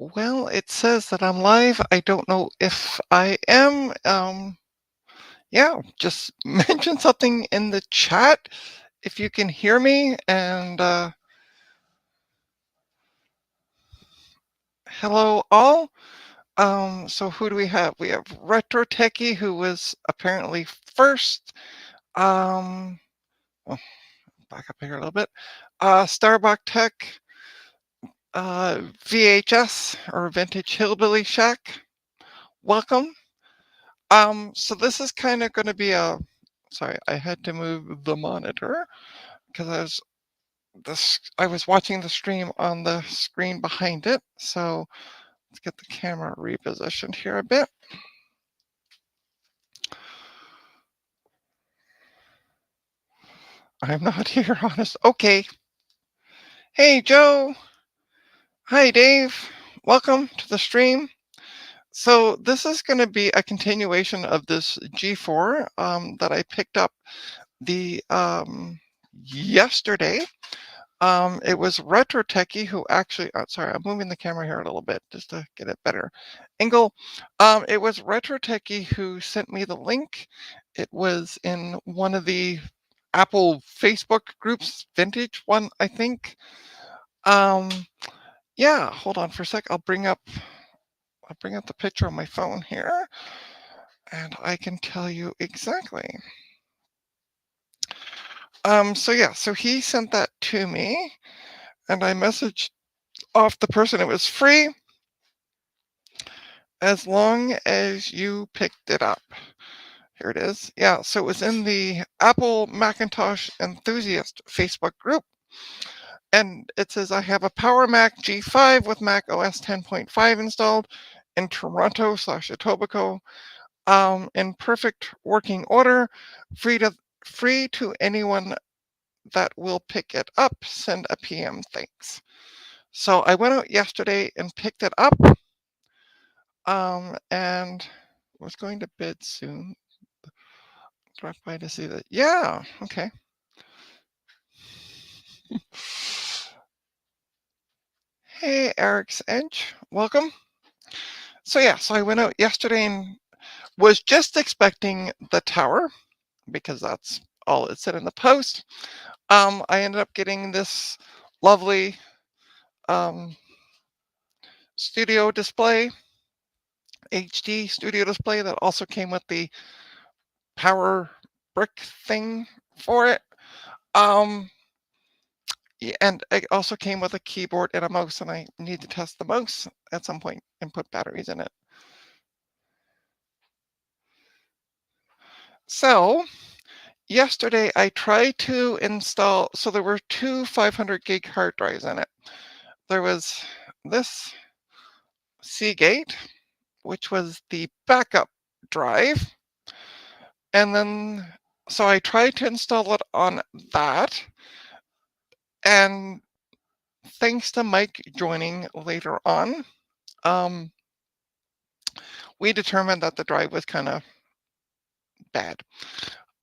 Well, it says that I'm live. I don't know if I am. Yeah, just mention something in the chat if you can hear me. And hello, all. So who do we have? We have Retro Techie, who was apparently first. Um, oh, back up here a little bit. Starbuck Tech, VHS or Vintage Hillbilly Shack. Welcome. So this is kind of going to be a, sorry, I had to move the monitor because I was watching the stream on the screen behind it. So let's get the camera repositioned here a bit. I'm not here, honest. Okay. Hey, Joe. Hi, Dave. Welcome to the stream. So this is going to be a continuation of this G4 that I picked up the yesterday. It was Retro Techie who actually, sorry, I'm moving the camera here a little bit just to get it better angle. It was Retro Techie who sent me the link. It was in one of the Apple Facebook groups, vintage one, I think. Yeah, hold on for a sec. I'll bring up the picture on my phone here and I can tell you exactly. So yeah, so he sent that to me and I messaged off the person. It was free as long as you picked it up. Here it is. Yeah, so it was in the Apple Macintosh Enthusiast Facebook group. And it says, I have a Power Mac G5 with Mac OS 10.5 installed in Toronto/Etobicoke, in perfect working order, free to anyone that will pick it up. Send a PM, thanks. So I went out yesterday and picked it up, and was going to bed soon. Drop by to see that. Yeah, okay. Hey, Eric's Edge, welcome. So yeah, so I went out yesterday and was just expecting the tower because that's all it said in the post. I ended up getting this lovely studio display, HD studio display that also came with the power brick thing for it. Yeah, and it also came with a keyboard and a mouse, and I need to test the mouse at some point and put batteries in it. So yesterday I tried to install, so there were two 500 gig hard drives in it. There was this Seagate, which was the backup drive. And then, so I tried to install it on that. And thanks to Mike joining later on, we determined that the drive was kind of bad.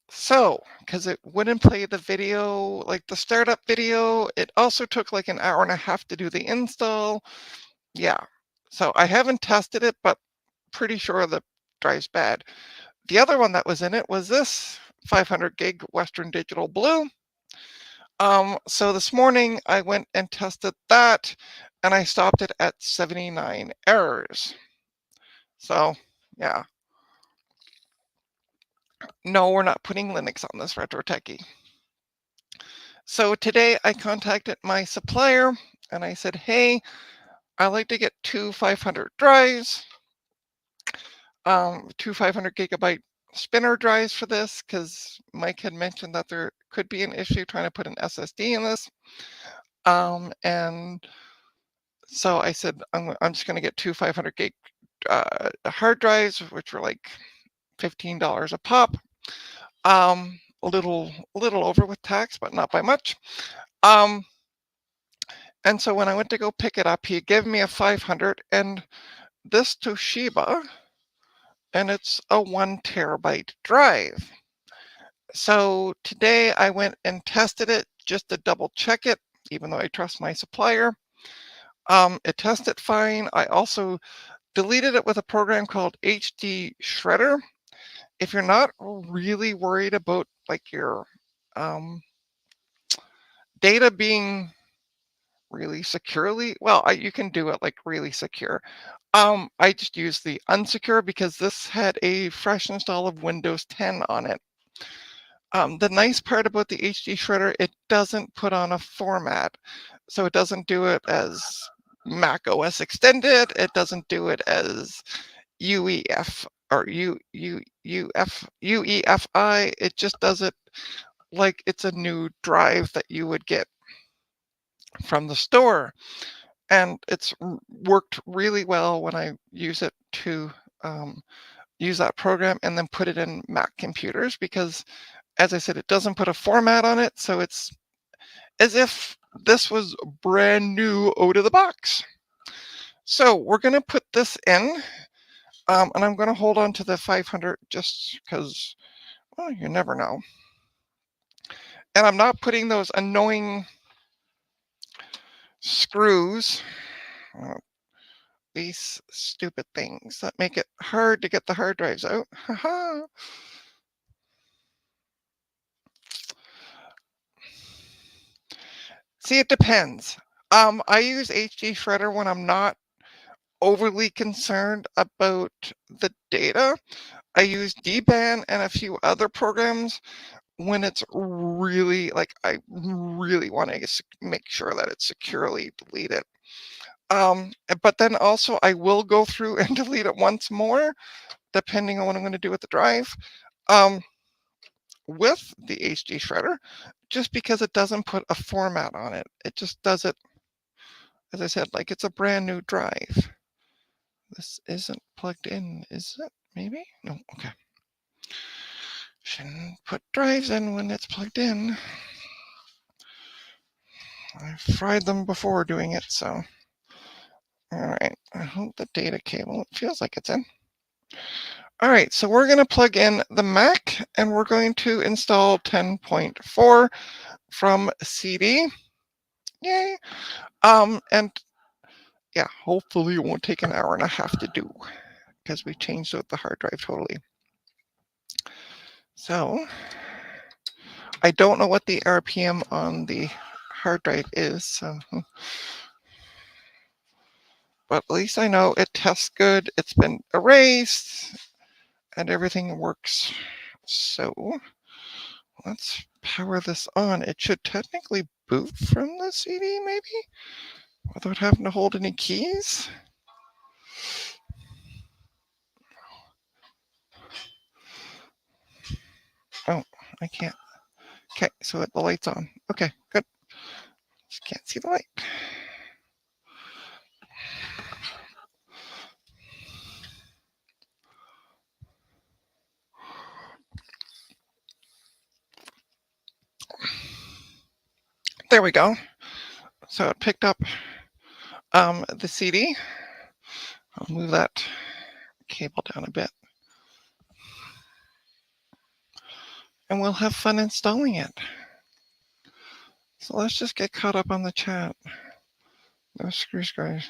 So, because it wouldn't play the video, like the startup video, it also took like an hour and a half to do the install. Yeah. So I haven't tested it, but pretty sure the drive's bad. The other one that was in it was this 500 gig Western Digital Blue. So this morning I went and tested that and I stopped it at 79 errors. So yeah. No, we're not putting Linux on this Retro Techie. So today I contacted my supplier and I said, hey, I'd like to get two 500 drives, two 500 gigabyte spinner drives for this, because Mike had mentioned that there could be an issue trying to put an SSD in this. And so I said, I'm just going to get two 500 gig hard drives, which were like $15 a pop. A little over with tax, but not by much. And so when I went to go pick it up, he gave me a 500 and this Toshiba, and it's a 1 terabyte drive. So today I went and tested it just to double check it, even though I trust my supplier. It tested fine. I also deleted it with a program called HD Shredder. If you're not really worried about like your data being really securely, well, you can do it like really secure. I just used the unsecure because this had a fresh install of Windows 10 on it. The nice part about the HD Shredder, it doesn't put on a format. So it doesn't do it as Mac OS Extended. It doesn't do it as UEF or UEFI. It just does it like it's a new drive that you would get from the store. And it's worked really well when I use it to use that program and then put it in Mac computers because, as I said, it doesn't put a format on it. So it's as if this was brand new out of the box. So we're going to put this in, and I'm going to hold on to the 500 just because, well, you never know. And I'm not putting those annoying screws, these stupid things that make it hard to get the hard drives out. See, it depends. I use HD Shredder when I'm not overly concerned about the data. I use DBAN and a few other programs when it's really like I really want to make sure that it's securely deleted. But then also I will go through and delete it once more, depending on what I'm going to do with the drive. With the HD Shredder, just because it doesn't put a format on it. It just does it, as I said, like it's a brand new drive. This isn't plugged in, is it? Maybe? No, okay. Shouldn't put drives in when it's plugged in. I've fried them before doing it, so. All right, I hope the data cable, it feels like it's in. All right, so we're going to plug in the Mac and we're going to install 10.4 from CD. Yay. And yeah, hopefully it won't take an hour and a half to do because we changed out the hard drive totally. So I don't know what the RPM on the hard drive is, so, but at least I know it tests good. It's been erased and everything works. So let's power this on. It should technically boot from the CD, maybe, without having to hold any keys. Oh, I can't. Okay, so the light's on. Okay, good. Just can't see the light. There we go. So it picked up the CD. I'll move that cable down a bit. And we'll have fun installing it. So let's just get caught up on the chat. No screws, guys.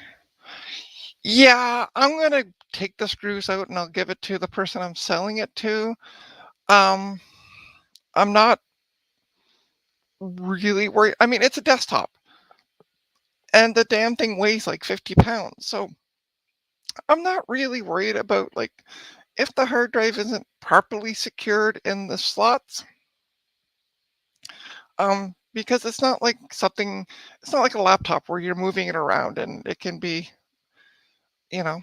Yeah, I'm going to take the screws out and I'll give it to the person I'm selling it to. I'm not really worried. I mean, it's a desktop. And the damn thing weighs like 50 pounds. So I'm not really worried about like if the hard drive isn't properly secured in the slots. Because it's not like something, it's not like a laptop where you're moving it around and it can be, you know,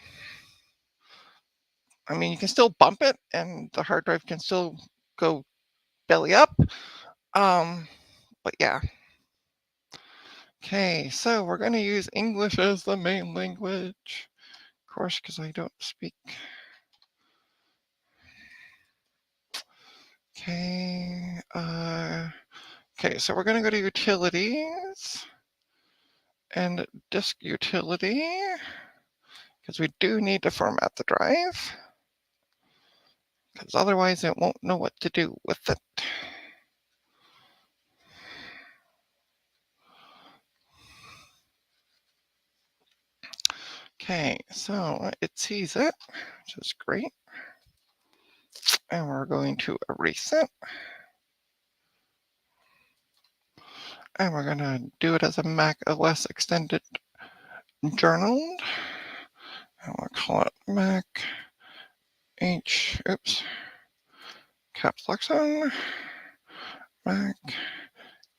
I mean, you can still bump it and the hard drive can still go belly up. But yeah. Okay, so we're going to use English as the main language. Of course, because I don't speak. Okay, okay, so we're going to go to utilities and disk utility because we do need to format the drive because otherwise it won't know what to do with it. Okay, so it sees it, which is great. And we're going to erase it. And we're going to do it as a Mac OS extended journal. And we'll call it Mac caps lock on, Mac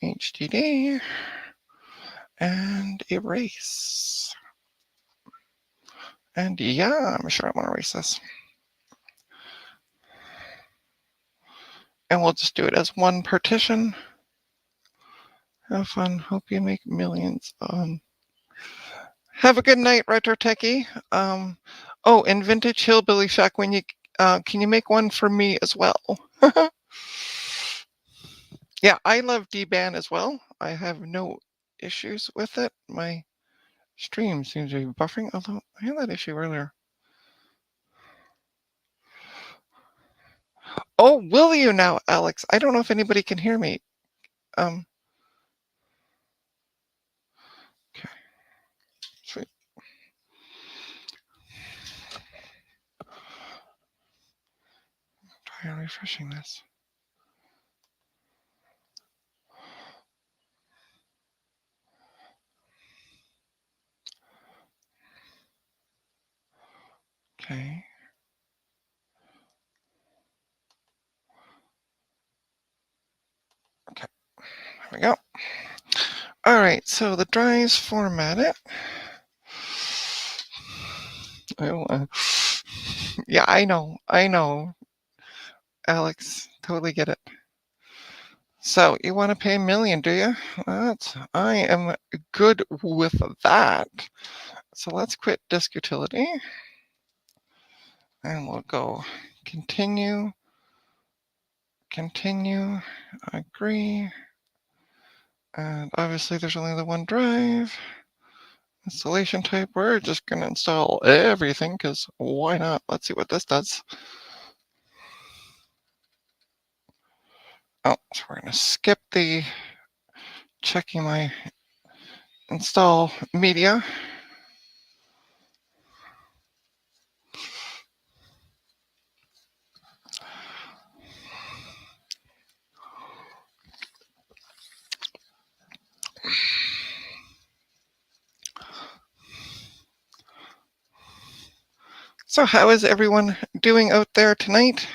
HDD, and erase. And yeah, I'm sure I want to erase this. And we'll just do it as one partition. Have fun. Hope you make millions. Have a good night, Retro Techie. Oh, and Vintage Hillbilly Shack, when you can you make one for me as well? Yeah, I love D-Band as well. I have no issues with it. My stream seems to be buffering, although I had that issue earlier. Oh, will you now, Alex? I don't know if anybody can hear me. Okay. Sweet. Try refreshing this. Okay. Okay. There we go. All right, so the drive's formatted. Yeah, I know, Alex. Totally get it. So you want to pay $1 million, do you? I am good with that. So let's quit disk utility. And we'll go continue, agree. And obviously there's only the one drive. Installation type, we're just going to install everything because why not? Let's see what this does. Oh, so we're going to skip the checking my install media. So how is everyone doing out there tonight?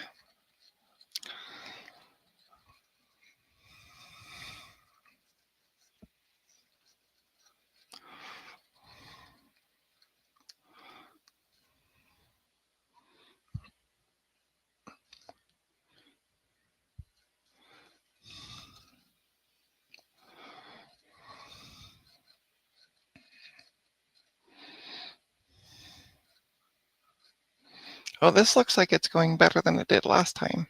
Oh, this looks like it's going better than it did last time.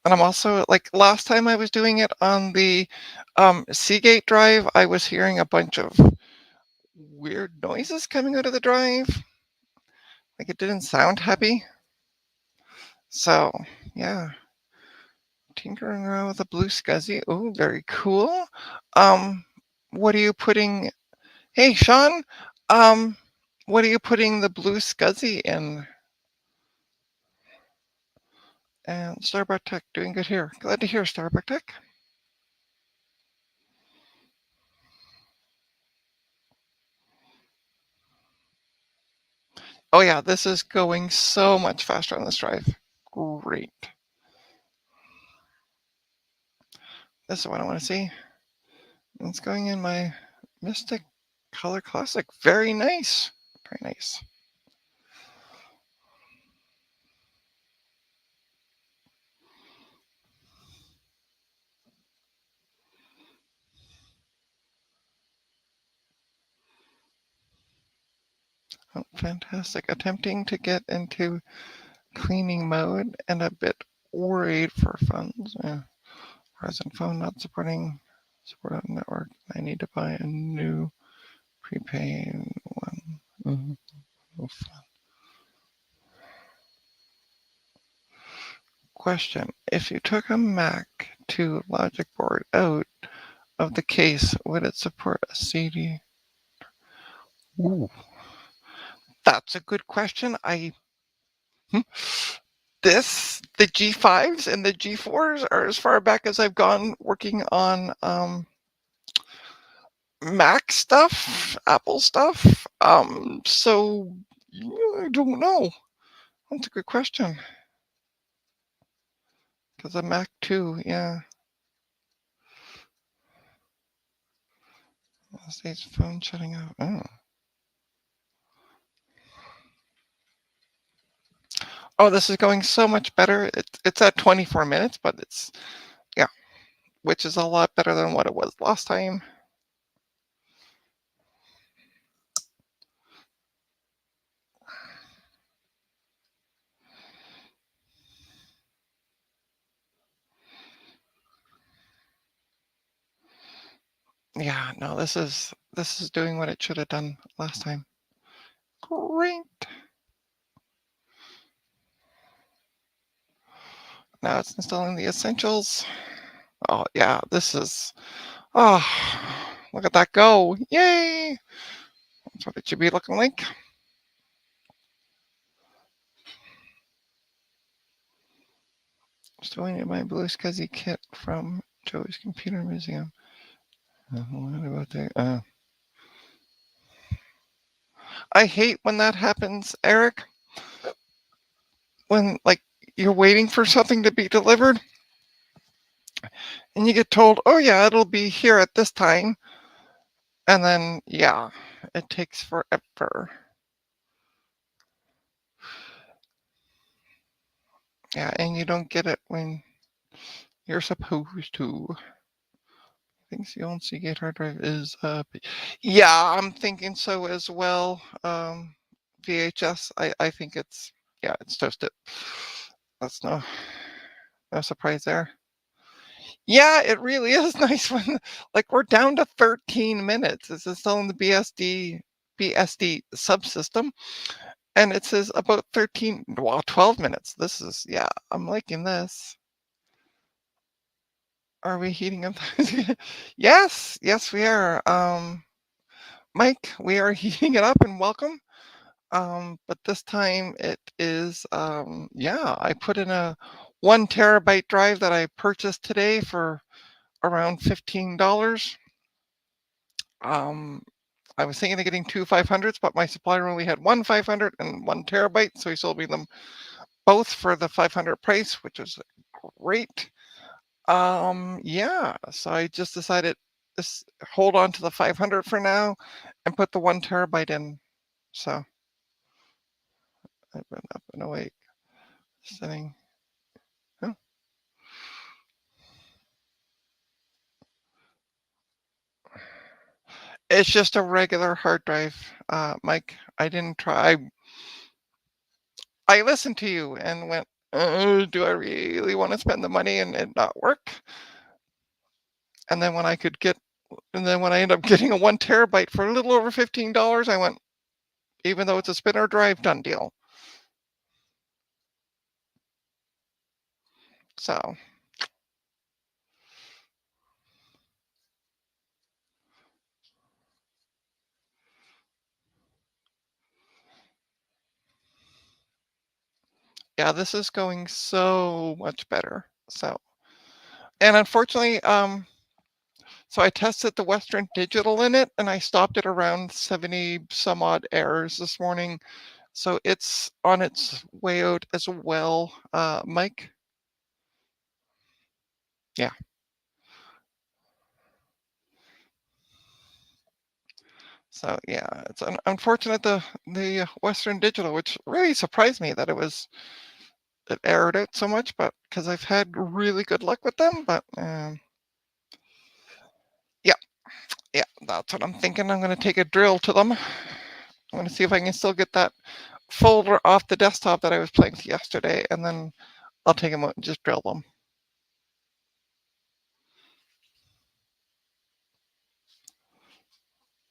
And I'm also, like last time I was doing it on the Seagate drive, I was hearing a bunch of weird noises coming out of the drive. Like it didn't sound happy. So, yeah. Tinkering around with a blue SCSI. Oh, very cool. What are you putting? Hey, Sean. What are you putting the blue SCSI in? And Starbuck Tech doing good here. Glad to hear, Starbuck Tech. Oh yeah, this is going so much faster on this drive. Great. This is what I want to see. It's going in my Mystic Color Classic. Very nice. Very nice. Oh, fantastic. Attempting to get into cleaning mode and a bit worried for funds. Present phone not supporting support on network. I need to buy a new prepaid one. Oh, question. If you took a Mac to logic board out, of the case, would it support a CD? Ooh, that's a good question. The G5s and the G4s are as far back as I've gone working on Mac stuff, Apple stuff. So I don't know. That's a good question. Because a Mac too, yeah. State's phone shutting off. Oh. Oh, this is going so much better. It's at 24 minutes, but it's, yeah, which is a lot better than what it was last time. Yeah, no, this is doing what it should have done last time. Great. Now it's installing the essentials. Oh yeah, this is, oh, look at that go. Yay. That's what it should be looking like. Storing my Blue SCSI kit from Joey's Computer Museum. What about that? I hate when that happens, Eric. When like you're waiting for something to be delivered and you get told, oh yeah, it'll be here at this time. And then, yeah, it takes forever. Yeah, and you don't get it when you're supposed to. I think the old Seagate hard drive is yeah, I'm thinking so as well. VHS, I think it's, yeah, it's toasted. That's no surprise there. Yeah, it really is nice when, like, we're down to 13 minutes. This is still in the BSD subsystem, and it says about 13, well, 12 minutes. This is, yeah, I'm liking this. Are we heating up? Yes, yes, we are. Mike, we are heating it up, and welcome. But this time it is, yeah, I put in a 1 terabyte drive that I purchased today for around $15. I was thinking of getting two 500s, but my supplier only had one 500 and 1 terabyte, so he sold me them both for the 500 price, which is great. Yeah, so I just decided just hold on to the 500 for now and put the 1 terabyte in. So I've been up and awake, sitting. Oh. It's just a regular hard drive, Mike. I didn't try. I listened to you and went, do I really want to spend the money and it not work? And then when I could get, and then when I ended up getting a 1 terabyte for a little over $15, I went, even though it's a spinner drive, done deal. So yeah, this is going so much better. So, and unfortunately, so I tested the Western Digital in it, and I stopped at around 70 some odd errors this morning. So it's on its way out as well, Mike. Yeah. So yeah, it's unfortunate the Western Digital, which really surprised me that it aired out so much, but because I've had really good luck with them. But yeah, yeah, that's what I'm thinking. I'm going to take a drill to them. I'm going to see if I can still get that folder off the desktop that I was playing with yesterday, and then I'll take them out and just drill them.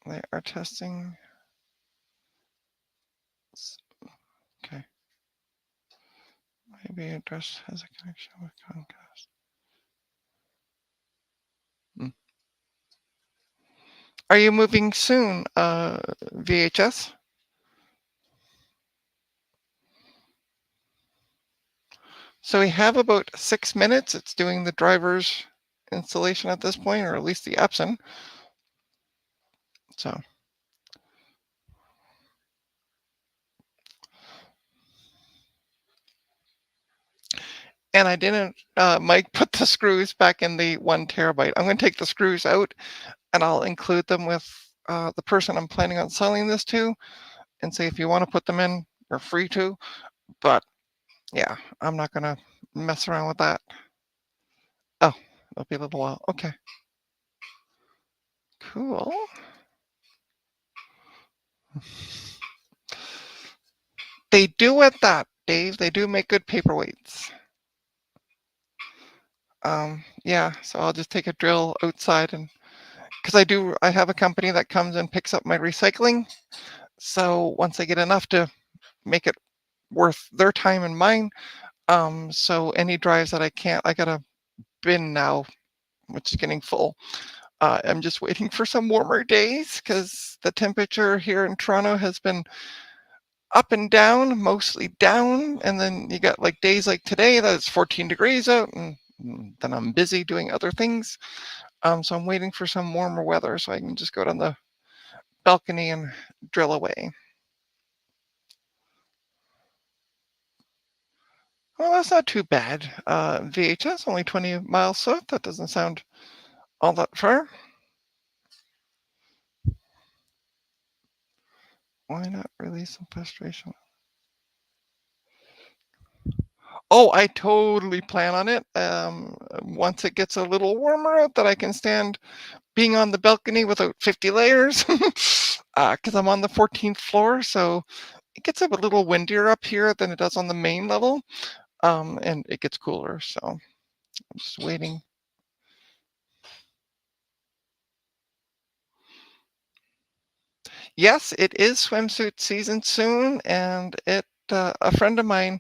They are testing. Okay. Maybe address has a connection with Comcast. Are you moving soon, VHS? So we have about 6 minutes. It's doing the driver's installation at this point, or at least the Epson. So, and I didn't, Mike put the screws back in the 1 terabyte. I'm going to take the screws out and I'll include them with the person I'm planning on selling this to and say, if you want to put them in, you're free to. But yeah, I'm not going to mess around with that. Oh, it'll be a little while. Okay. Cool. They do at that, Dave. They do make good paperweights. Yeah, so I'll just take a drill outside and because I have a company that comes and picks up my recycling. So once I get enough to make it worth their time and mine, so any drives that I can't, I got a bin now, which is getting full. I'm just waiting for some warmer days because the temperature here in Toronto has been up and down, mostly down. And then you got like days like today that it's 14 degrees out, and then I'm busy doing other things. So I'm waiting for some warmer weather so I can just go down the balcony and drill away. Well, that's not too bad. VHS, only 20 miles south. That doesn't sound all that far. Why not release some frustration? Oh, I totally plan on it. Once it gets a little warmer out that I can stand being on the balcony without 50 layers, because I'm on the 14th floor, so it gets a little windier up here than it does on the main level, and it gets cooler, so I'm just waiting. Yes, it is swimsuit season soon, and a friend of mine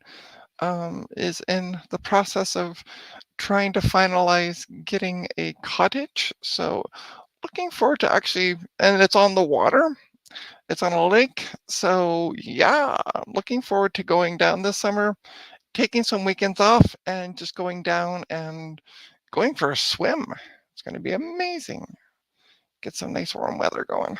is in the process of trying to finalize getting a cottage. So looking forward to actually, and it's on the water. It's on a lake. So yeah, looking forward to going down this summer, taking some weekends off and just going down and going for a swim. It's going to be amazing. Get some nice warm weather going.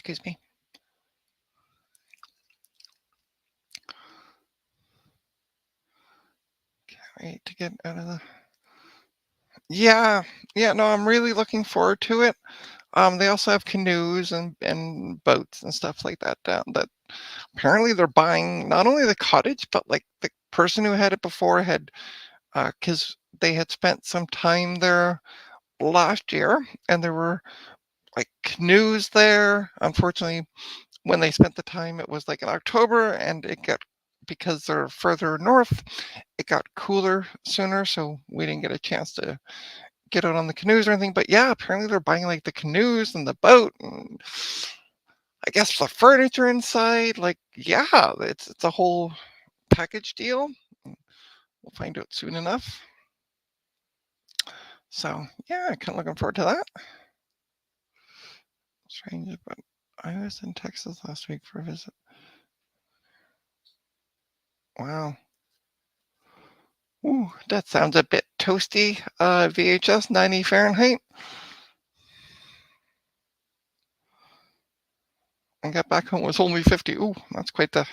Excuse me. Can't wait to get out of the. Yeah, yeah, no, I'm really looking forward to it. They also have canoes and boats and stuff like that down that apparently they're buying not only the cottage, but like the person who had it before had, because they had spent some time there last year and there were like canoes there. Unfortunately, when they spent the time, it was like in October and it got, because they're further north, it got cooler sooner. So we didn't get a chance to get out on the canoes or anything. But yeah, apparently they're buying like the canoes and the boat and I guess the furniture inside. Like, yeah, it's a whole package deal. We'll find out soon enough. So yeah, kind of looking forward to that. Strange, but I was in Texas last week for a visit. Wow. Ooh, that sounds a bit toasty. VHS 90 Fahrenheit. I got back home, it was only 50. Ooh, that's quite the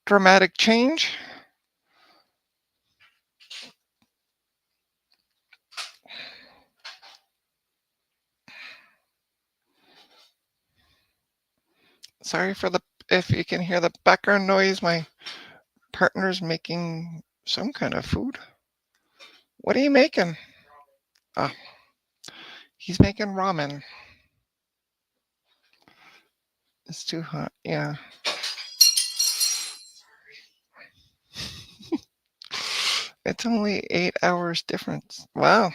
dramatic change. Sorry for the, if you can hear the background noise, my partner's making some kind of food. What are you making? Ah, he's making ramen. It's too hot, yeah. It's only 8 hours difference. Wow.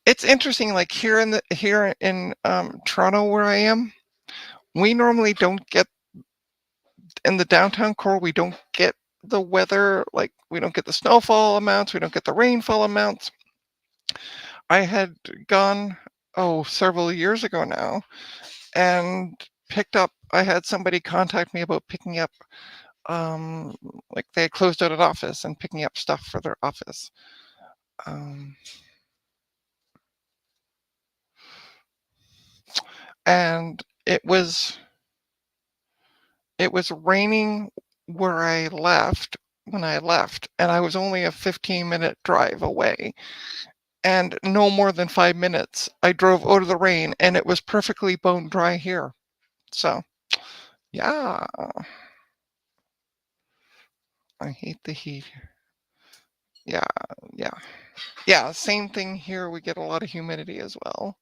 It's interesting, like here in Toronto where I am, we normally don't get in the downtown core, we don't get the weather, like we don't get the snowfall amounts, we don't get the rainfall amounts. I had gone, several years ago now, and picked up, I had somebody contact me about picking up, like they had closed out an office and picking up stuff for their office. And it was raining where I left when I left, and I was only a 15-minute drive away. And no more than 5 minutes, I drove out of the rain, and it was perfectly bone dry here. So, yeah, I hate the heat. Yeah, yeah, yeah. Same thing here. We get a lot of humidity as well.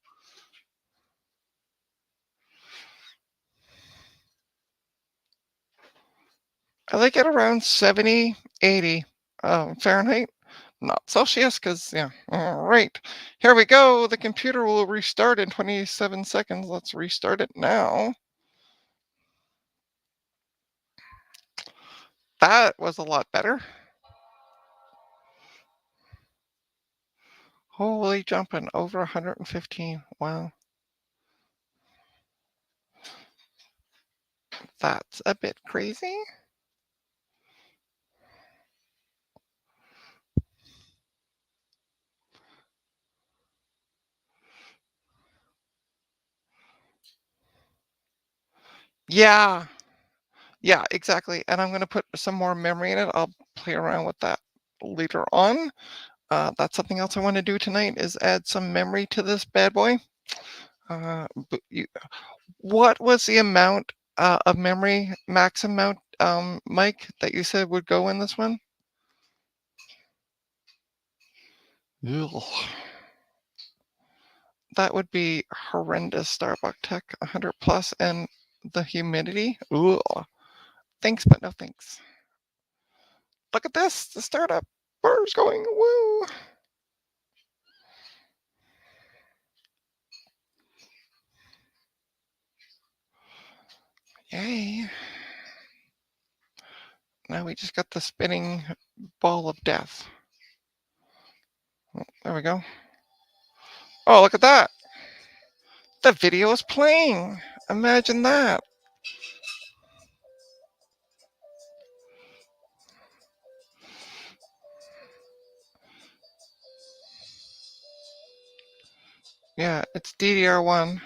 I like it around 70, 80 Fahrenheit, not Celsius, because, yeah. All right, here we go. The computer will restart in 27 seconds. Let's restart it now. That was a lot better. Holy jumping, over 115. Wow. That's a bit crazy. Yeah, yeah, exactly. And I'm going to put some more memory in it. I'll play around with that later on. That's something else I want to do tonight, is add some memory to this bad boy. What was the amount of memory, max amount, Mike, that you said would go in this one? Ugh. That would be horrendous, Starbucks Tech, 100 plus, and the humidity. Ugh. Thanks, but no thanks. Look at this, the startup bar's going, woo! Yay. Now we just got the spinning ball of death. Oh, there we go. Oh, look at that. The video is playing. Imagine that. Yeah, it's DDR1.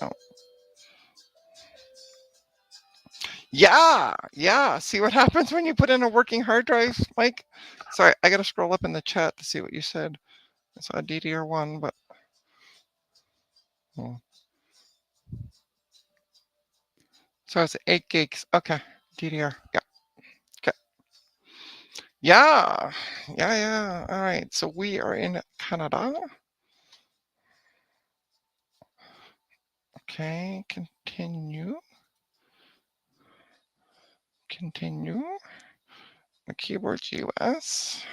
Oh. Yeah, yeah. See what happens when you put in a working hard drive, Mike? Sorry, I gotta scroll up in the chat to see what you said. I saw DDR1, but so it's 8 gigs. Okay, DDR. Yeah. Okay. Yeah, yeah, yeah. All right. So we are in Canada. Okay, continue. Continue. The keyboard's US.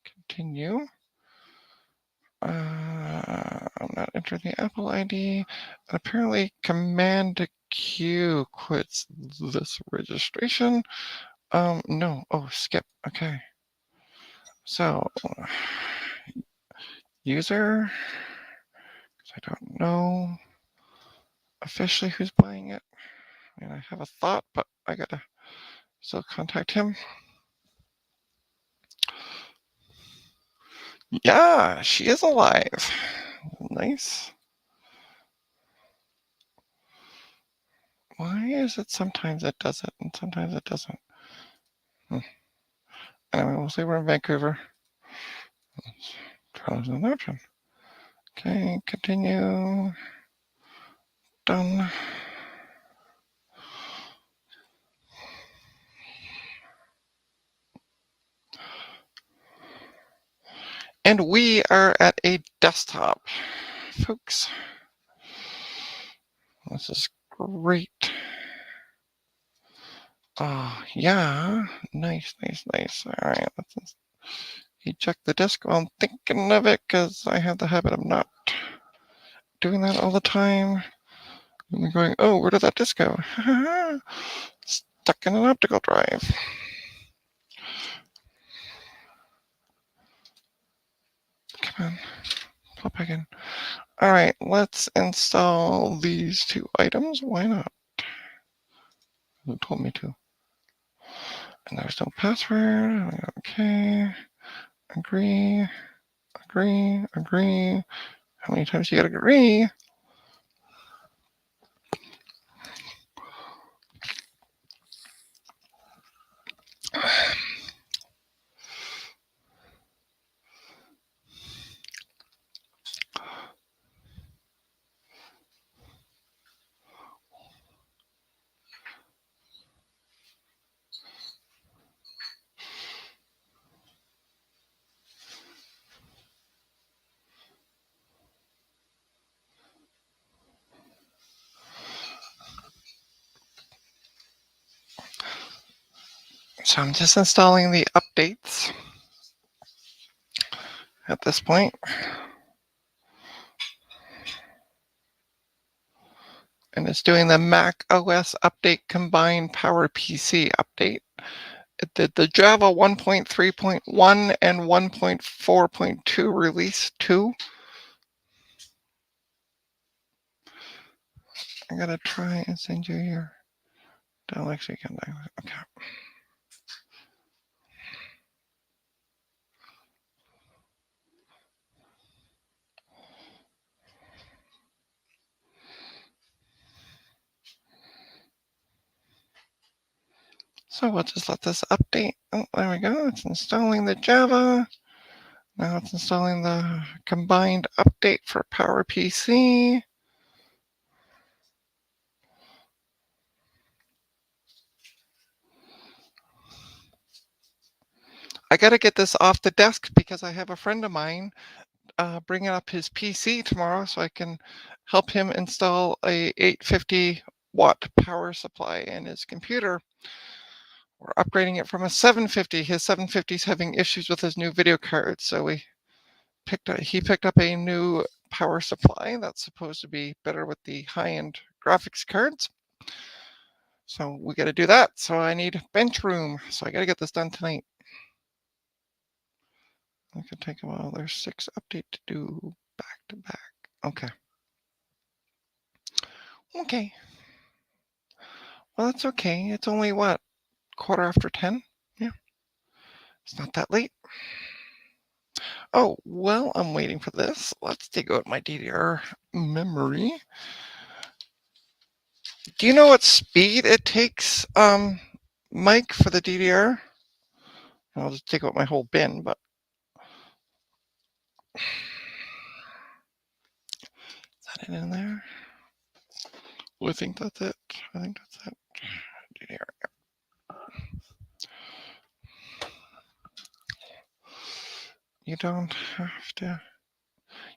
Continue. I'm not entering the Apple ID. And apparently Command Q quits this registration. No. Oh, skip. Okay. So, user, because I don't know officially who's buying it. I mean, I have a thought, but I gotta still contact him. Yeah, she is alive. Nice. Why is it sometimes it does it and sometimes it doesn't? Anyway, we'll say we're in Vancouver. Try an option. Okay, continue. Done. And we are at a desktop, folks. This is great. Yeah, nice, nice, nice. All right, let's eject the disk while I'm thinking of it, because I have the habit of not doing that all the time. And we're going, oh, where did that disk go? Stuck in an optical drive. Come on, pop back in. All right, let's install these two items. Why not? Who told me to? And there's no password. Okay. Agree. Agree. Agree. How many times you gotta agree? So I'm just installing the updates at this point. And it's doing the Mac OS update combined PowerPC update. It did the Java 1.3.1 and 1.4.2 release 2. I gotta try and send you your Alexa. Okay. So we'll just let this update. Oh, there we go. It's installing the Java. Now it's installing the combined update for PowerPC. I got to get this off the desk because I have a friend of mine bringing up his PC tomorrow so I can help him install a 850 watt power supply in his computer. We're upgrading it from a 750. His 750 is having issues with his new video card, so he picked up a new power supply that's supposed to be better with the high-end graphics cards. So we got to do that. So I need bench room. So I got to get this done tonight. It could take a while. There's 6 updates to do back to back. Okay. Okay. Well, that's okay. It's only what? 10:15? Yeah. It's not that late. Oh, well, I'm waiting for this. Let's take out my DDR memory. Do you know what speed it takes, Mike, for the DDR? I'll just take out my whole bin, but is that it in there? Well, I think that's it. I think that's it. DDR. You don't have to.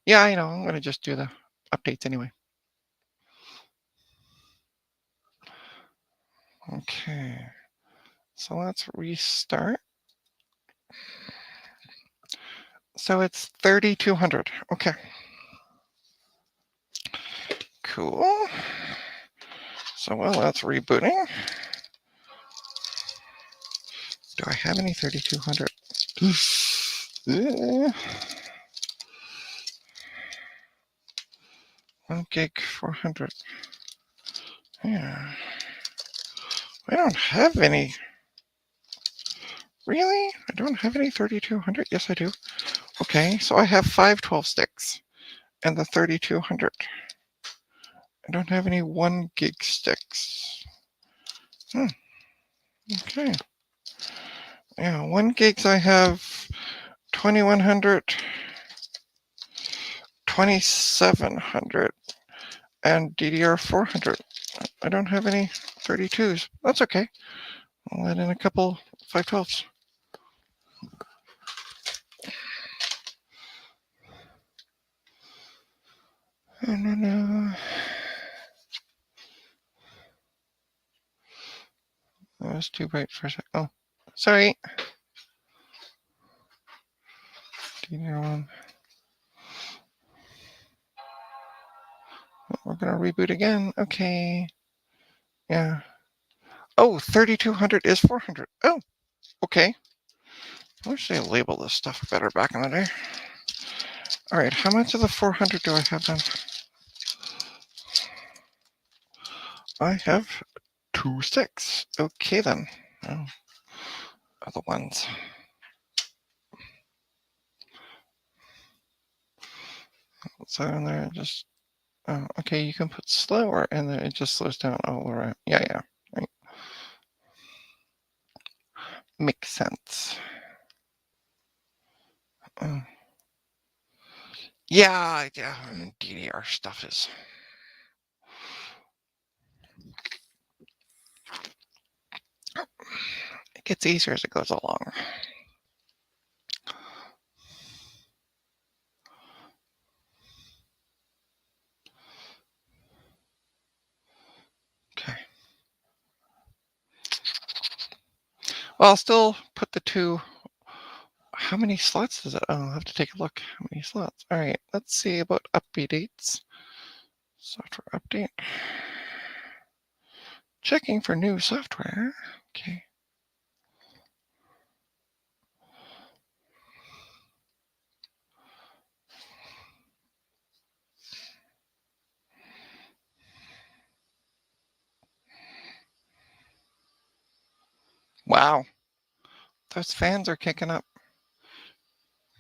Yeah, I know. I'm going to just do the updates anyway. Okay. So let's restart. So it's 3200. Okay. Cool. So while that's rebooting, do I have any 3200? 1 gig 400. Yeah. I don't have any. Really? I don't have any 3200? Yes, I do. Okay, so I have 512 sticks and the 3200. I don't have any 1 gig sticks. Okay. Yeah, 1 gigs I have 2100, 2700, and DDR 400. I don't have any 32s. That's okay. I'll add in a couple 512s. Oh, no. That was too bright for a sec. Oh, sorry. DDR1. gonna reboot again. Okay. Yeah. Oh, 3200 is 400. Oh, okay. I wish they labeled this stuff better back in the day. All right, how much of the 400 do I have then? I have 2 sticks. Okay then. Oh, other ones. So in there, just okay. You can put slower, and then it just slows down. Oh, all right. Yeah, yeah. Right. Makes sense. Yeah, yeah. DDR stuff is. It gets easier as it goes along. Okay. Well, I'll still put the 2. How many slots is it? Oh, I'll have to take a look. How many slots? All right, let's see about updates. Software update. Checking for new software. Okay. Wow, those fans are kicking up.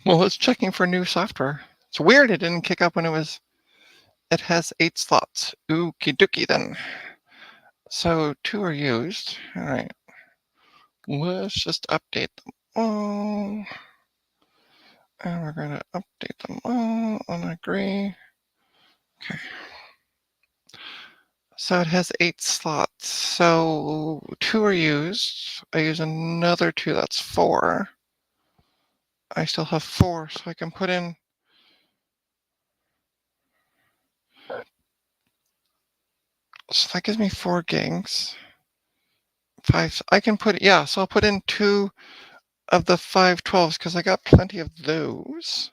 Well, it's checking for new software. It's weird it didn't kick up when it has 8 slots. Okie dokie then. So 2 are used. All right. Let's just update them all. And we're going to update them all on agree. Okay. So it has 8 slots. So 2 are used. I use another 2, that's 4. I still have 4, so I can put in. So that gives me 4 gigs. 5. I can put, yeah, so I'll put in 2 of the 512s because I got plenty of those.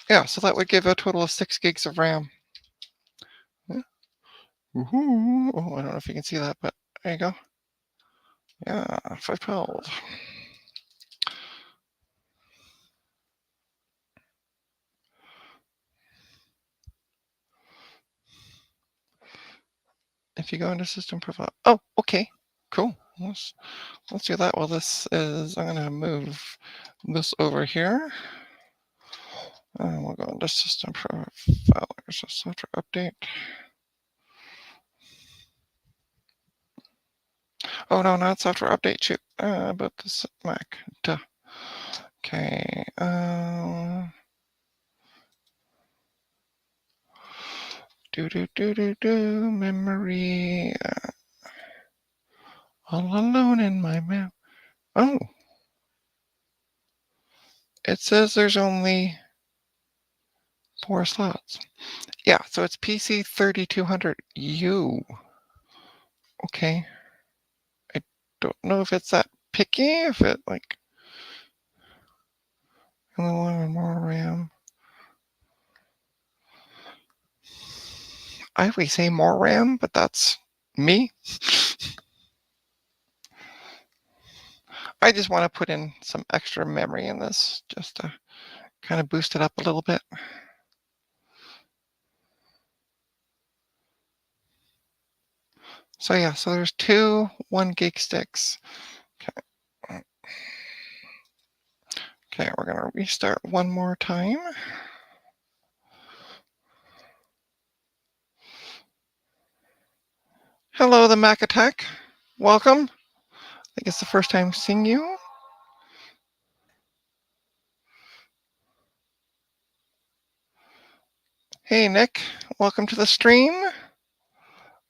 Yeah, so that would give a total of 6 gigs of RAM. Yeah. Woohoo! Oh, I don't know if you can see that, but there you go. Yeah, 512. If you go into system profile. Oh, okay. Cool. Let's do that while this is. I'm gonna move this over here. And we'll go into system profile. There's a software update. Oh no, not software update. Shoot. About this Mac. Duh. Okay. Memory. All alone in my map. Oh. It says there's only 4 slots. Yeah, so it's PC 3200U. Okay. I don't know if it's that picky, if it like a little more RAM. I always say more RAM, but that's me. I just want to put in some extra memory in this just to kind of boost it up a little bit. So yeah, so there's 2 1 gig sticks. Okay. Okay, we're gonna restart one more time. Hello, the Mac Attack. Welcome. I think it's the first time seeing you. Hey, Nick. Welcome to the stream.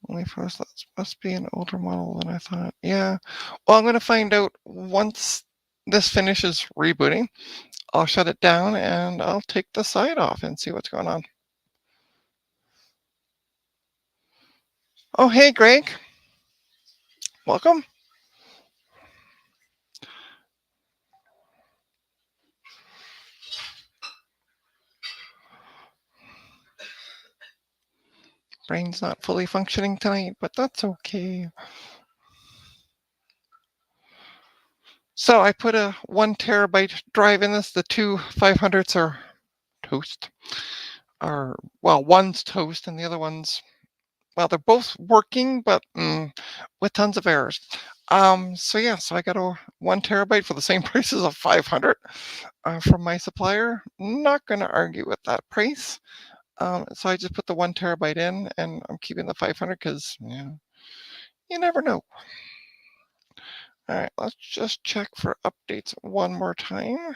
Only first, that must be an older model than I thought. Yeah. Well, I'm going to find out once this finishes rebooting. I'll shut it down and I'll take the side off and see what's going on. Oh, hey, Greg. Welcome. Brain's not fully functioning tonight, but that's okay. So I put a 1 terabyte drive in this. The two 500s are toast. Well, one's toast and the other one's, well, they're both working, but with tons of errors. So yeah, so I got a 1 terabyte for the same price as a 500 from my supplier. Not going to argue with that price. So I just put the 1 terabyte in, and I'm keeping the 500 because you never know. All right, let's just check for updates one more time.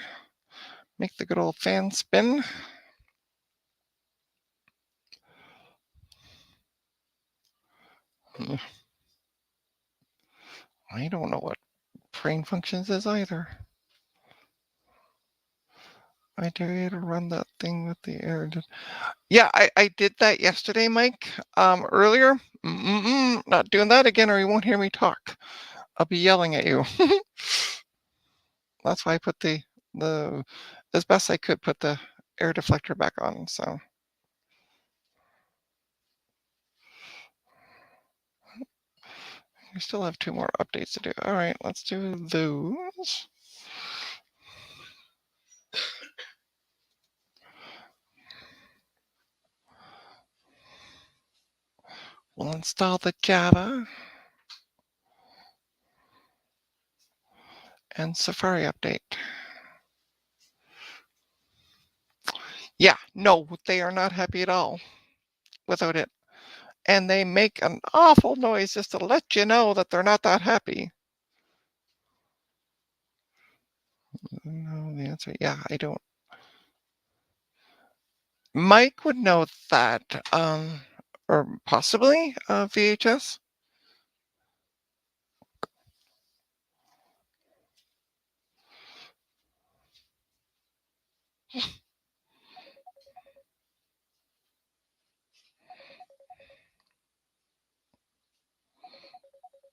Make the good old fan spin. I don't know what brain functions is either. I dare you to run that thing with the air. Yeah, I did that yesterday, Mike. Earlier. Not doing that again, or you won't hear me talk. I'll be yelling at you. That's why I put the as best I could put the air deflector back on. So we still have 2 more updates to do. All right, let's do those. We'll install the Java and Safari update. Yeah, no, they are not happy at all without it. And they make an awful noise just to let you know that they're not that happy. No, the answer, yeah, I don't. Mike would know that, or possibly VHS.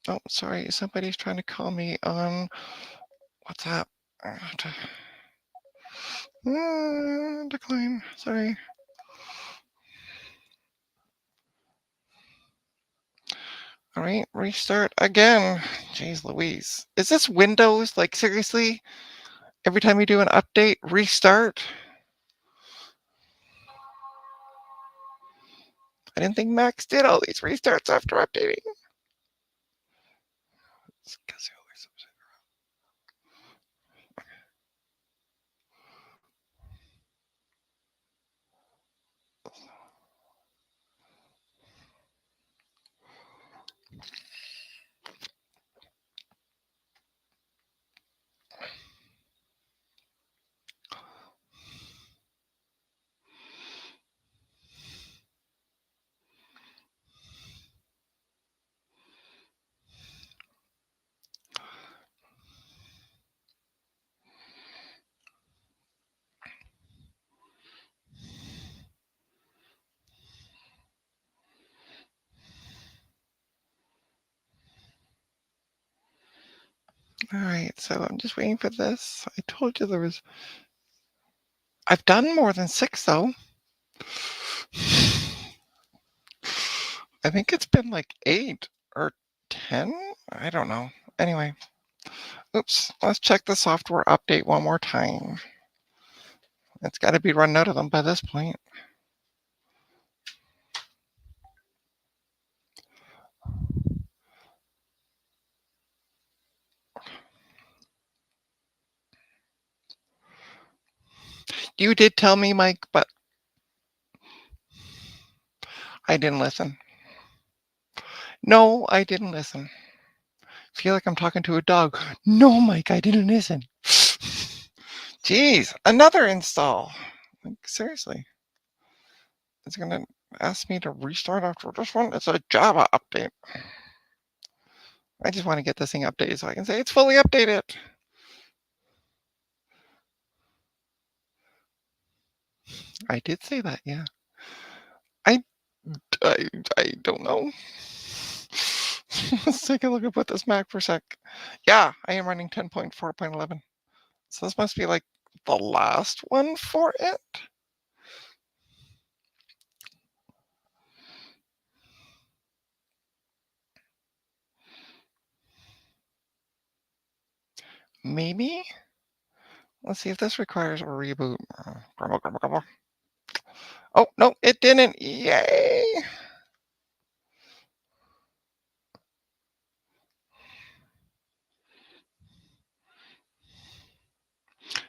Oh, sorry, somebody's trying to call me on WhatsApp. Decline, sorry. All right, restart again. Jeez Louise. Is this Windows? Like, seriously? Every time you do an update, restart? I didn't think Macs did all these restarts after updating. All right, so I'm just waiting for this. I told you there was. I've done more than 6 though. I think it's been like 8 or 10. I don't know. Anyway, oops. Let's check the software update one more time. It's got to be run out of them by this point. You did tell me, Mike, but I didn't listen. No, I didn't listen. Feel like I'm talking to a dog. No, Mike, I didn't listen. Jeez, another install. Like, seriously. It's going to ask me to restart after this one. It's a Java update. I just want to get this thing updated so I can say it's fully updated. I did say that, yeah. I don't know. Let's take a look at this Mac for a sec. Yeah, I am running 10.4.11. So this must be like the last one for it. Maybe? Let's see if this requires a reboot. Grumble, grumble, grumble. Oh, no, it didn't. Yay!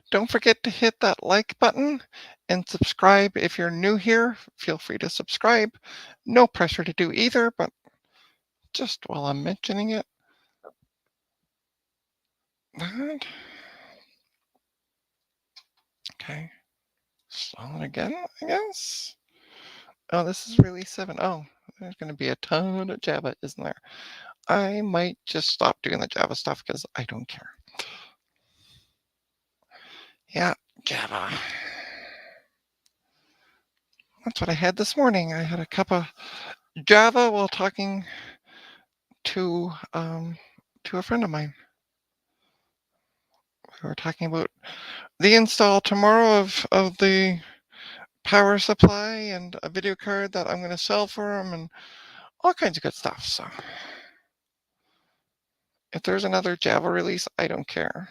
Don't forget to hit that like button and subscribe if you're new here. Feel free to subscribe. No pressure to do either, but just while I'm mentioning it. Okay. Slow it again, I guess. Oh, this is release 7. Oh, there's going to be a ton of Java, isn't there? I might just stop doing the Java stuff because I don't care. Yeah, Java. That's what I had this morning. I had a cup of Java while talking to a friend of mine. We were talking about the install tomorrow of the power supply and a video card that I'm going to sell for him and all kinds of good stuff. So if there's another Java release, I don't care.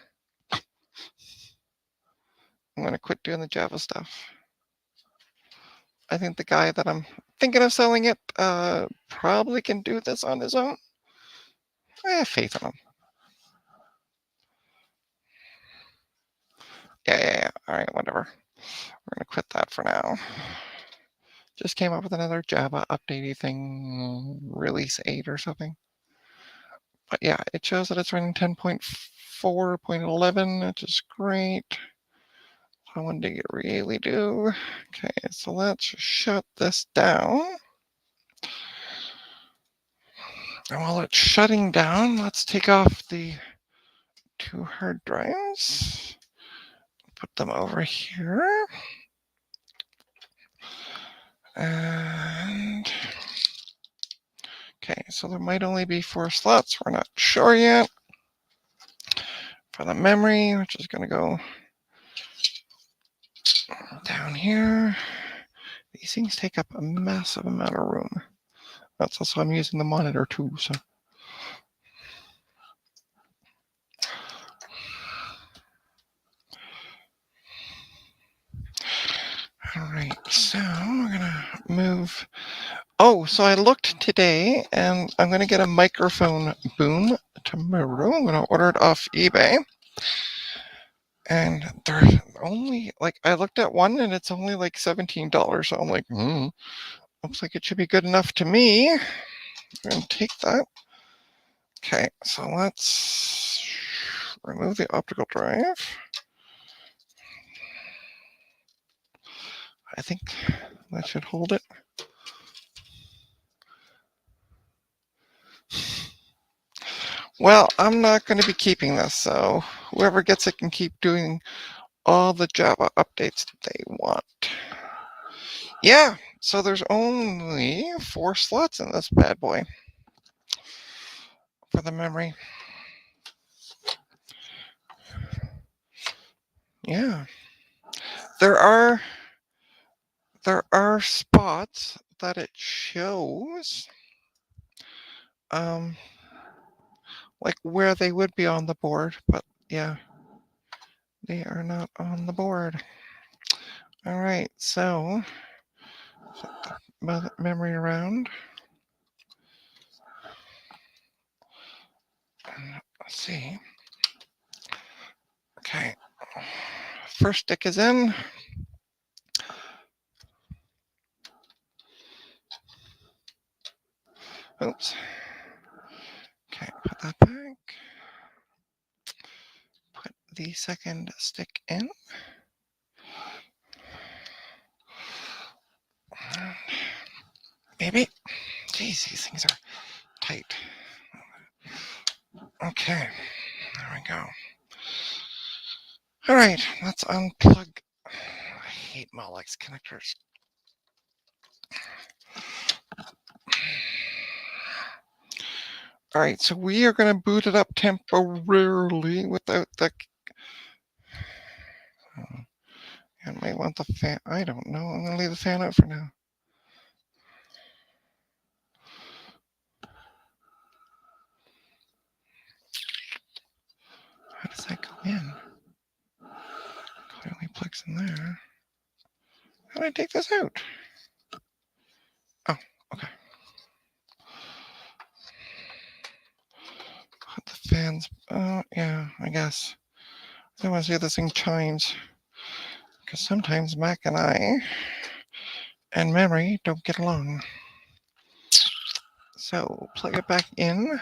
I'm going to quit doing the Java stuff. I think the guy that I'm thinking of selling it probably can do this on his own. I have faith in him. Yeah. All right, whatever. We're going to quit that for now. Just came up with another Java updatey thing, release 8 or something. But yeah, it shows that it's running 10.4.11, which is great. I wanted to get really do. Okay, so let's shut this down. And while it's shutting down, let's take off the 2 hard drives. Put them over here. And okay, so there might only be 4 slots. We're not sure yet. For the memory, which is going to go down here. These things take up a massive amount of room. That's also I'm using the monitor too, so. All right, so we're gonna move. Oh, so I looked today and I'm gonna get a microphone boom tomorrow. I'm gonna order it off eBay. And they're only like, I looked at one and it's only like $17. So I'm like, looks like it should be good enough to me. I'm gonna take that. Okay, so let's remove the optical drive. I think that should hold it. Well, I'm not going to be keeping this, so whoever gets it can keep doing all the Java updates that they want. Yeah, so there's only 4 slots in this bad boy for the memory. Yeah. There are spots that it shows like where they would be on the board, but yeah, they are not on the board. All right, so flip the memory around. Let's see. Okay, first stick is in. Oops. Okay, put that back. Put the second stick in. Maybe. Jeez, these things are tight. Okay, there we go. All right, let's unplug. I hate Molex connectors. All right, so we are going to boot it up temporarily without the. I might want the fan. I don't know. I'm going to leave the fan out for now. How does that go specs in there. How do I take this out? Oh, okay. Put the fans. Yeah, I guess. I don't want to see this thing chimes. Because sometimes Mac and I and memory don't get along. So plug it back in.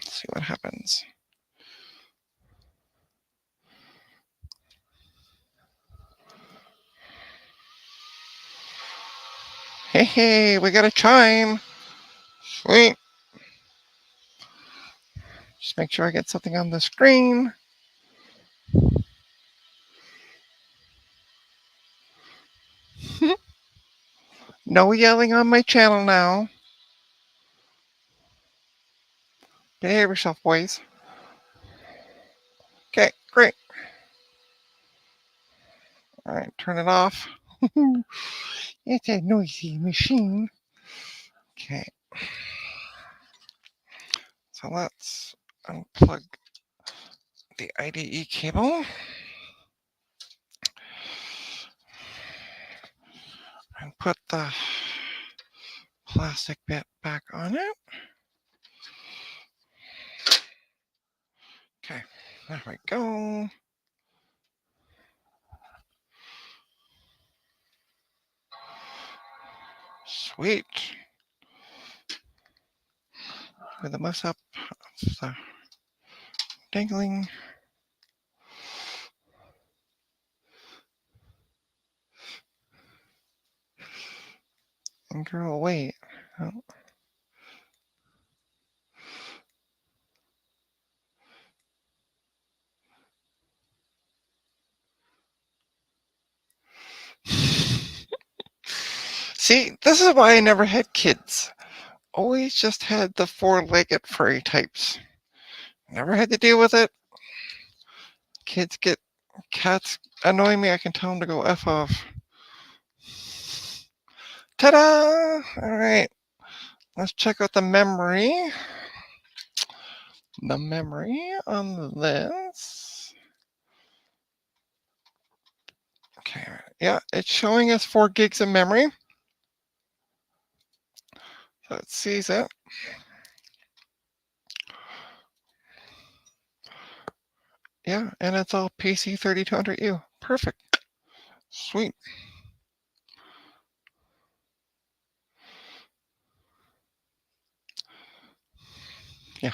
See what happens. Hey, we got a chime. Sweet. Just make sure I get something on the screen. No yelling on my channel now. Behave yourself, boys. Okay, great. All right, turn it off. It's a noisy machine. Okay. So let's unplug the IDE cable. And put the plastic bit back on it. Okay, there we go. Sweet. With the mouse up, the dangling. And girl, wait. Oh. See, this is why I never had kids. Always just had the four-legged furry types. Never had to deal with it. Cats annoy me, I can tell them to go F off. Ta-da! All right, let's check out the memory. The memory on this. Okay, yeah, it's showing us 4 gigs of memory. So it sees it. Yeah, and it's all PC3200U. Perfect. Sweet. Yeah.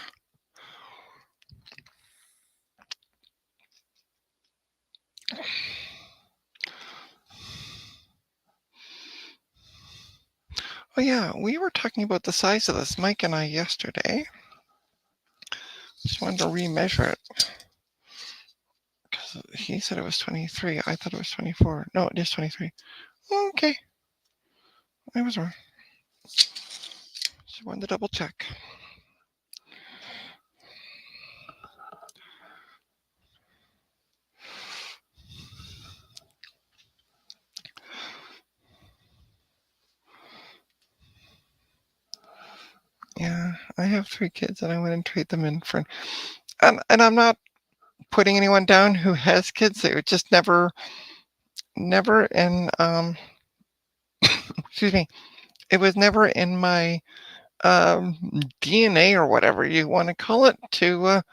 Oh yeah, we were talking about the size of this, Mike and I, yesterday. Just wanted to remeasure it. Because he said it was 23. I thought it was 24. No, it is 23. Okay. I was wrong. Just wanted to double check. Yeah, I have 3 kids and I wouldn't trade them in for... And I'm not putting anyone down who has kids. They would just never in... excuse me. It was never in my DNA or whatever you want to call it to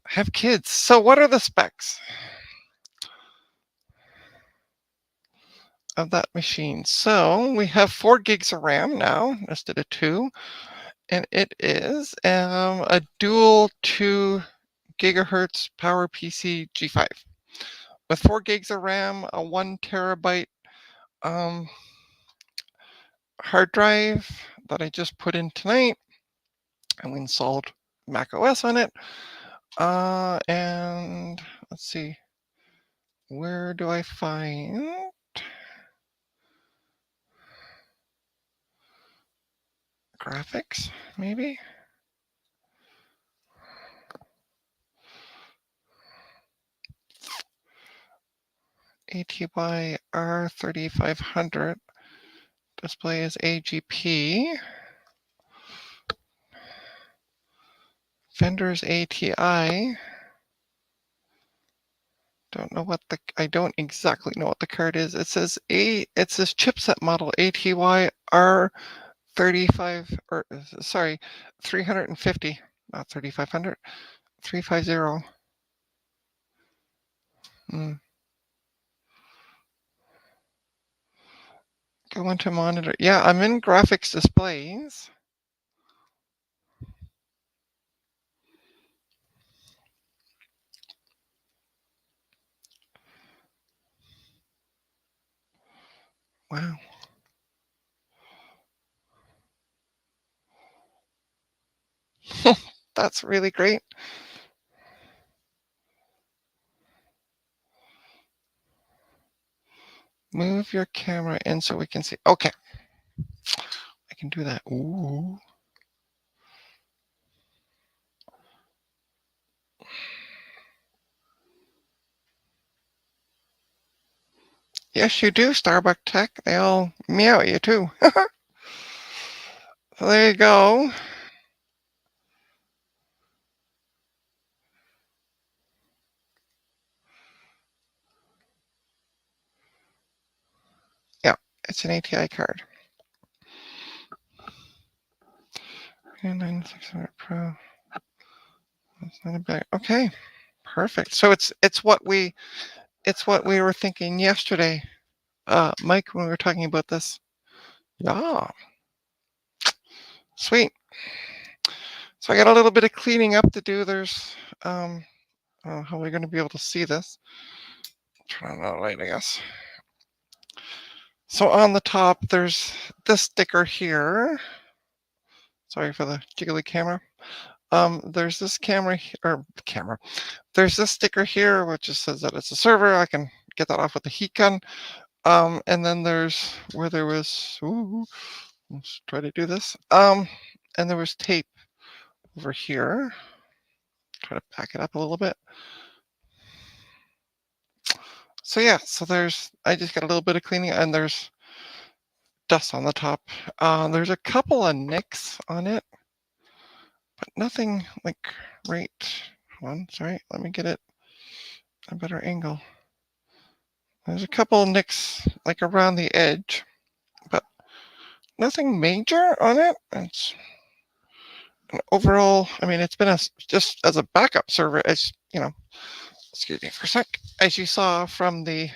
have kids. So what are the specs of that machine? So we have 4 gigs of RAM now instead of 2, and it is a dual 2 gigahertz PowerPC G5 with 4 gigs of RAM, a 1 terabyte hard drive that I just put in tonight, and we installed Mac OS on it. And let's see, where do I find graphics, maybe? ATY R3500. Display is AGP. Vendor's ATI. I don't exactly know what the card is. It says chipset model ATY R35, or sorry, 350, not 3500, 350. Mm. Go into monitor. Yeah, I'm in graphics displays. Wow. That's really great. Move your camera in so we can see. Okay. I can do that. Ooh. Yes, you do, Starbucks Tech. They all meow at you too. So there you go. Yeah, it's an ATI card. And 9600 Pro. That's not a bad. Okay, perfect. So it's what we were thinking yesterday, Mike, when we were talking about this. Yeah, sweet. So I got a little bit of cleaning up to do. There's I don't know how we're going to be able to see this. Turn on the light, I guess. So on the top, there's this sticker here. Sorry for the jiggly camera. There's this camera. There's this sticker here, which just says that it's a server. I can get that off with the heat gun. And then there's where there was, let's try to do this. And there was tape over here. Try to back it up a little bit. So yeah, I just got a little bit of cleaning, and there's dust on the top. There's a couple of nicks on it, but nothing like right. Hold on, sorry, let me get it a better angle. There's a couple of nicks like around the edge, but nothing major on it. It's an overall, I mean, it's been just as a backup server, as you know, excuse me for a sec, as you saw from the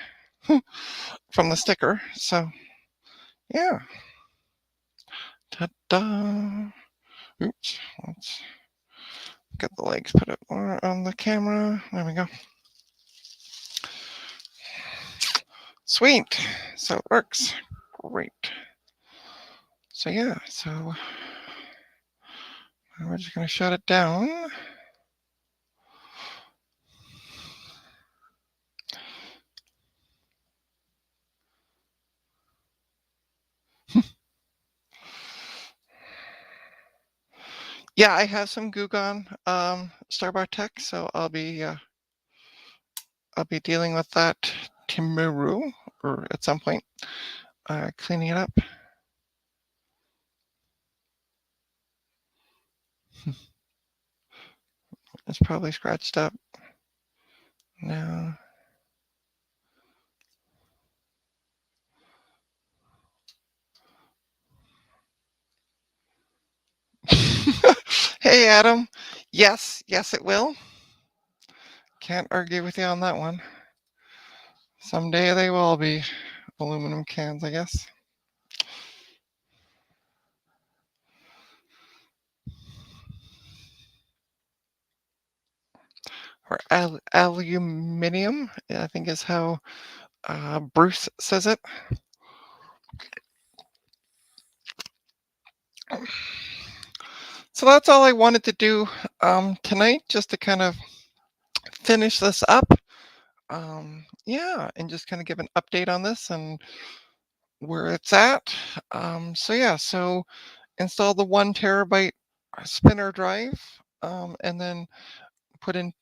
sticker. So yeah. Ta-da. Oops. Let's get the legs, put it more on the camera. There we go. Sweet. So it works. Great. So yeah, so we're just going to shut it down. Yeah, I have some Gugon Starbar Tech, so I'll be dealing with that tomorrow or at some point, cleaning it up. It's probably scratched up. No. Hey, Adam. Yes, it will. Can't argue with you on that one. Someday they will be aluminum cans, I guess. Or aluminium, I think is how Bruce says it. So that's all I wanted to do tonight, just to kind of finish this up. Yeah, and just kind of give an update on this and where it's at. So yeah, so install the 1 terabyte spinner drive, and then put in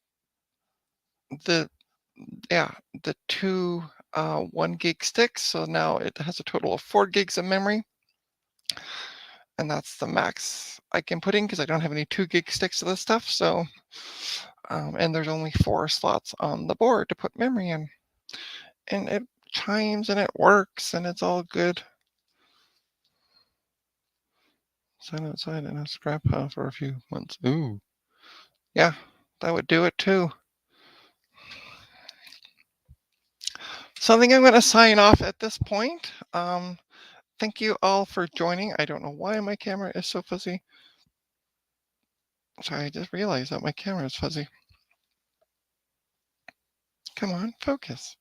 the the 2 1 gig sticks. So now it has a total of 4 gigs of memory, and that's the max I can put in because I don't have any 2 gig sticks of this stuff. So and there's only 4 slots on the board to put memory in. And it chimes and it works and it's all good. Sign outside in a scrap pile for a few months. Ooh. Yeah, that would do it too. So I think I'm going to sign off at this point. Thank you all for joining. I don't know why my camera is so fuzzy. Sorry, I just realized that my camera is fuzzy. Come on, focus.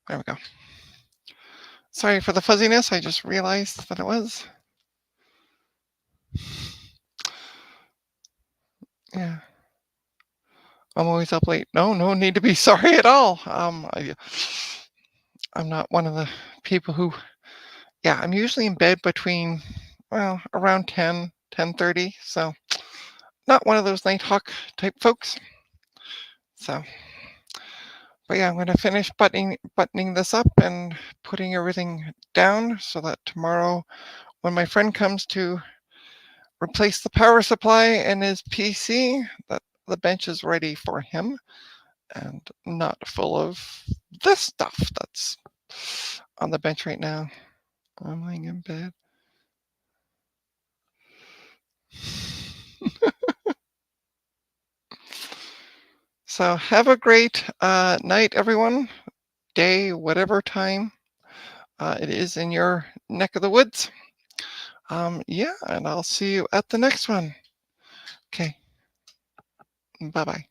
There we go. Sorry for the fuzziness. I just realized that it was. Yeah. I'm always up late. No need to be sorry at all. I'm not one of the people who, yeah, I'm usually in bed between, well, around 10, 10:30. So not one of those night hawk type folks. So, but yeah, I'm going to finish buttoning this up and putting everything down so that tomorrow when my friend comes to replace the power supply in his PC, that the bench is ready for him and not full of this stuff that's on the bench right now. I'm laying in bed. So have a great night, everyone, day, whatever time it is in your neck of the woods. Yeah, and I'll see you at the next one. Okay, bye-bye.